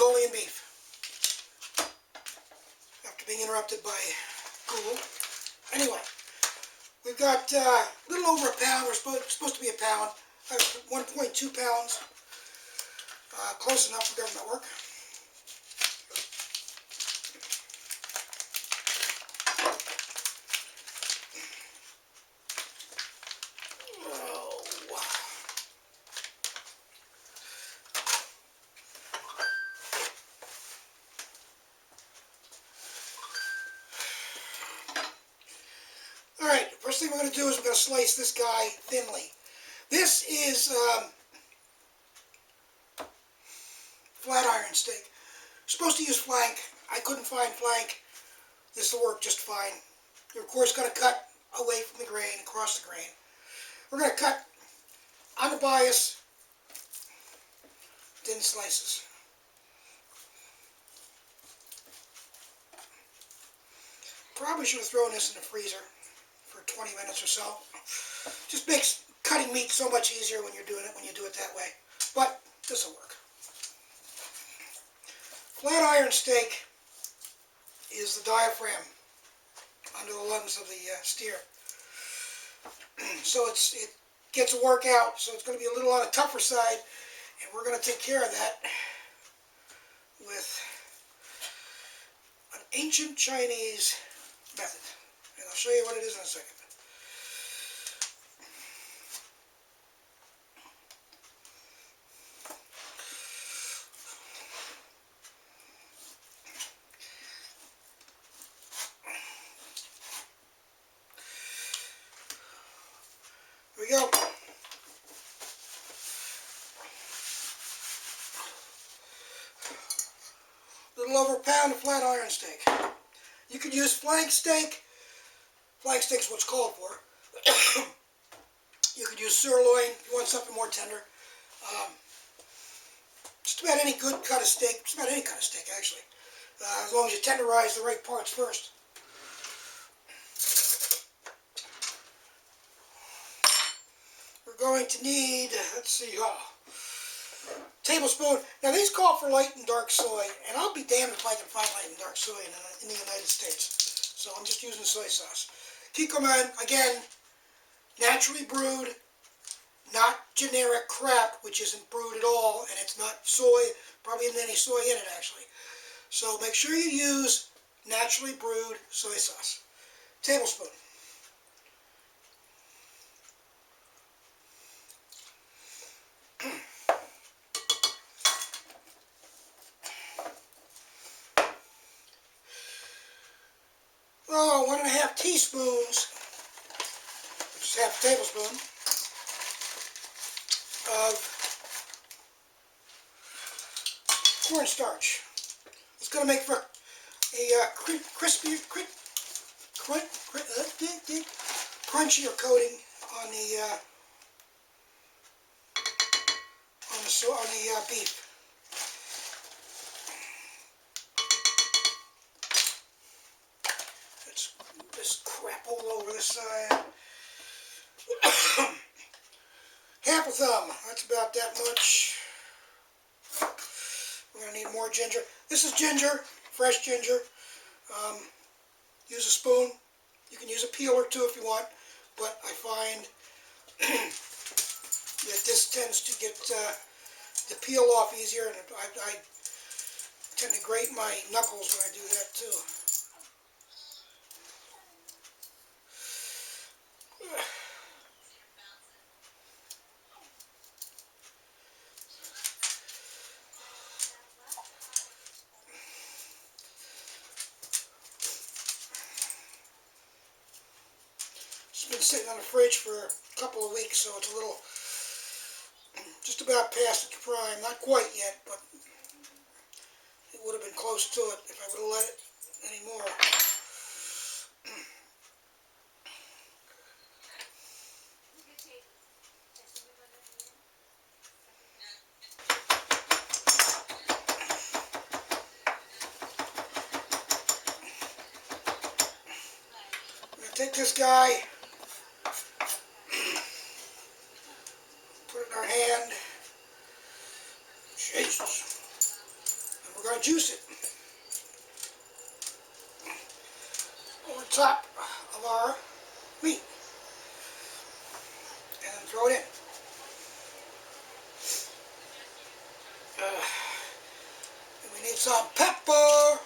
Mongolian beef. After being interrupted by Google. Anyway, we've got a little over a pound. We're supposed to be a pound. 1.2 pounds. Close enough for government work. Alright, first thing we're going to do is we're going to slice this guy thinly. This is flat iron steak. You're supposed to use flank. I couldn't find flank. This will work just fine. You're of course going to cut away from the grain, across the grain. We're going to cut on the bias, thin slices. Probably should have thrown this in the freezer for 20 minutes or so. Just makes cutting meat so much easier when you're doing it, when you do it that way. But this will work. Flat iron steak is the diaphragm under the lungs of the steer. So it gets a workout, so it's going to be a little on the tougher side, and we're going to take care of that with an ancient Chinese method. And I'll show you what it is in a second. Here we go. A little over a pound of flat iron steak. You could use flank steak. Flank steak is what's called for. You could use sirloin if you want something more tender. Just about any good cut of steak, just about any cut of steak actually. As long as you tenderize the right parts first. We're going to need, let's see, tablespoon. Now these call for light and dark soy, and I'll be damned if I can find light and dark soy in the United States. So I'm just using soy sauce. Kikkoman, again, naturally brewed, not generic crap, which isn't brewed at all, and it's not soy, probably isn't any soy in it actually. So make sure you use naturally brewed soy sauce. Tablespoon. Oh, 1.5 teaspoons, which is half a tablespoon, of cornstarch. It's going to make for a crispy, crunchier coating on the beef. This crap all over the side. Half a thumb, that's about that much. We're going to need more ginger. This is ginger, fresh ginger. Use a spoon. You can use a peeler too if you want, but I find that this tends to get the peel off easier, and I tend to grate my knuckles when I do that too. It's been sitting on the fridge for a couple of weeks, so it's a little, just about past its prime. Not quite yet, but it would have been close to it if I would have let it anymore. Take this guy, put it in our hand, Jesus, and juice it over top of our meat. And then throw it in. And we need some pepper.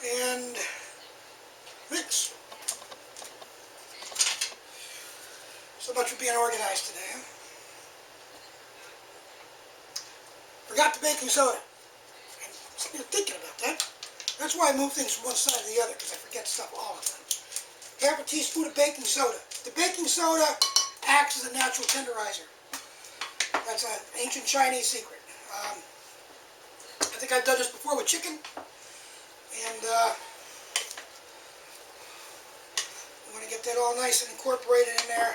And mix. So much for being organized today, huh? Forgot the baking soda. I'm thinking about that. That's why I move things from one side to the other, because I forget stuff all the time. Half a teaspoon of baking soda. The baking soda acts as a natural tenderizer. That's an ancient Chinese secret. I think I've done this before with chicken. And I'm going to get that all nice and incorporated in there.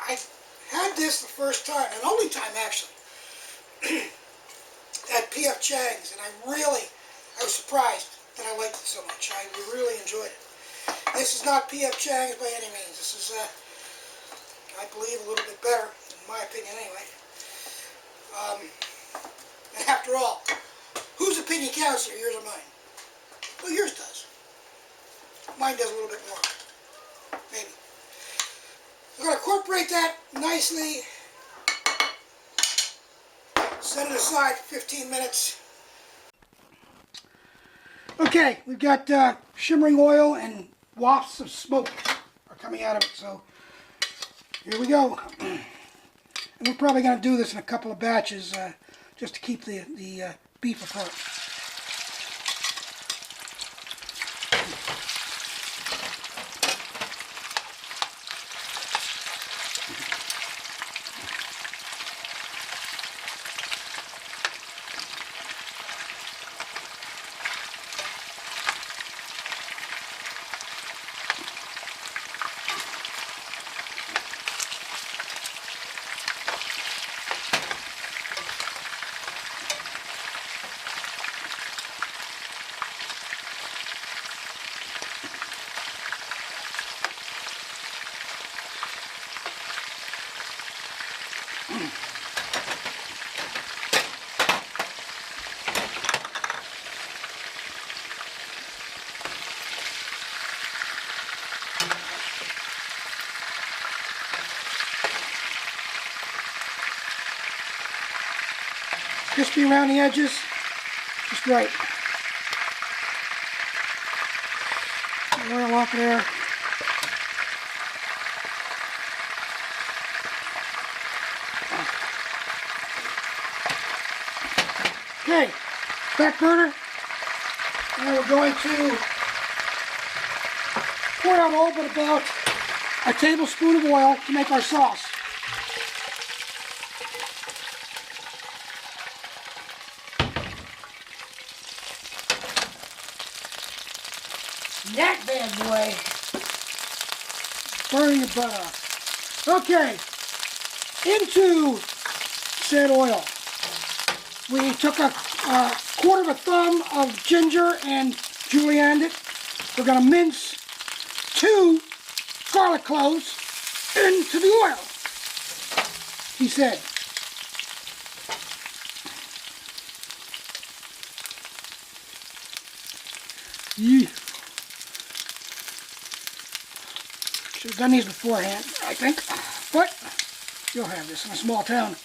I had this the first time, and only time actually, at P.F. Chang's, and I was surprised that I liked it so much. I really enjoyed it. This is not P.F. Chang's by any means. This is, I believe, a little bit better, in my opinion anyway. And after all, whose opinion counts here, yours or mine? Well, yours does. Mine does a little bit more, maybe. We're going to incorporate that nicely, set it aside for 15 minutes. Okay, we've got shimmering oil and wafts of smoke are coming out of it, so here we go. And we're probably going to do this in a couple of batches just to keep the beef apart. Crispy around the edges, just right. Oil off there. Okay, back burner. And we're going to pour out all but about a tablespoon of oil to make our sauce. That bad boy. Burning your butt off. Okay, into said oil, we took a quarter of a thumb of ginger and julienned it. We're going to mince 2 garlic cloves into the oil, he said. Yeah. Should have done these beforehand, I think, but you'll have this in a small town.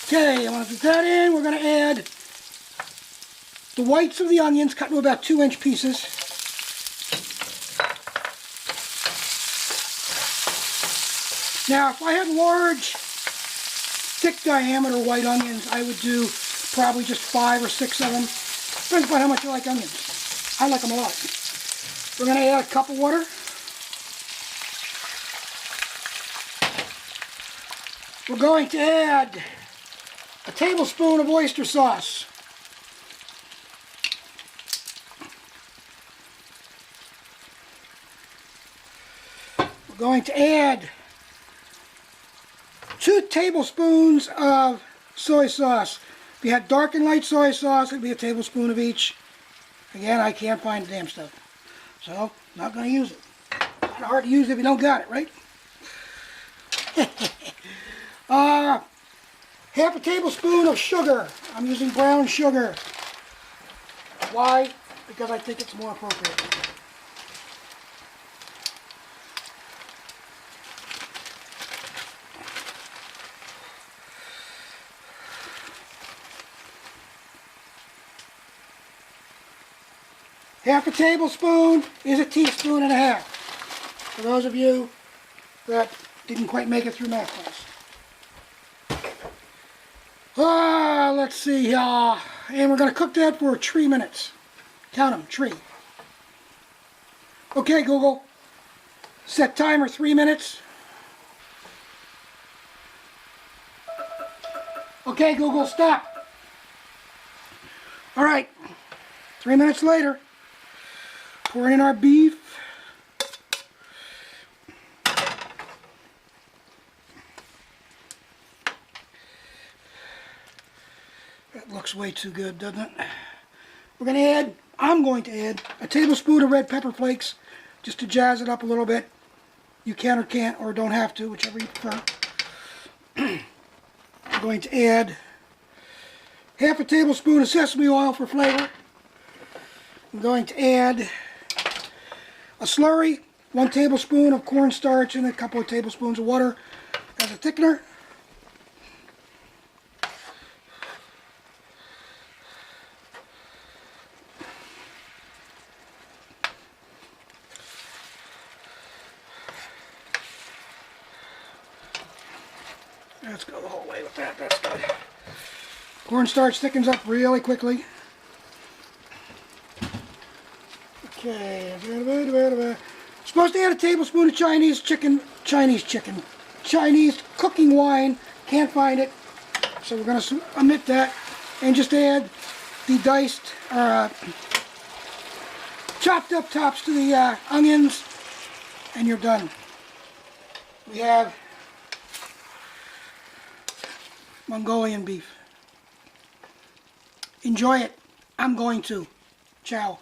Okay, I'm going to put that in. We're going to add the whites of the onions cut into about 2-inch pieces. Now, if I had large, thick diameter white onions, I would do probably just 5 or 6 of them. Depends upon how much you like onions. I like them a lot. We're going to add a cup of water. We're going to add a tablespoon of oyster sauce. We're going to add 2 tablespoons of soy sauce. If you had dark and light soy sauce, it'd be a tablespoon of each. Again, I can't find the damn stuff, so not going to use it. Kind of hard to use if you don't got it, right? Half a tablespoon of sugar. I'm using brown sugar. Why? Because I think it's more appropriate. Half a tablespoon is a teaspoon and a half. For those of you that didn't quite make it through math class. Let's see. And we're going to cook that for 3 minutes. Count them, 3. Okay, Google. Set timer 3 minutes. Okay, Google, stop. All right. 3 minutes later. Pour in our beef. That looks way too good, doesn't it? I'm going to add a tablespoon of red pepper flakes just to jazz it up a little bit. You can or can't, or don't have to, whichever you prefer. I'm going to add half a tablespoon of sesame oil for flavor. I'm going to add a slurry, 1 tablespoon of cornstarch and a couple of tablespoons of water as a thickener. Let's go the whole way with that, that's good. Cornstarch thickens up really quickly. Okay, supposed to add a tablespoon of Chinese cooking wine. Can't find it, so we're going to omit that and just add the diced, chopped up tops to the onions, and you're done. We have Mongolian beef. Enjoy it. I'm going to. Ciao.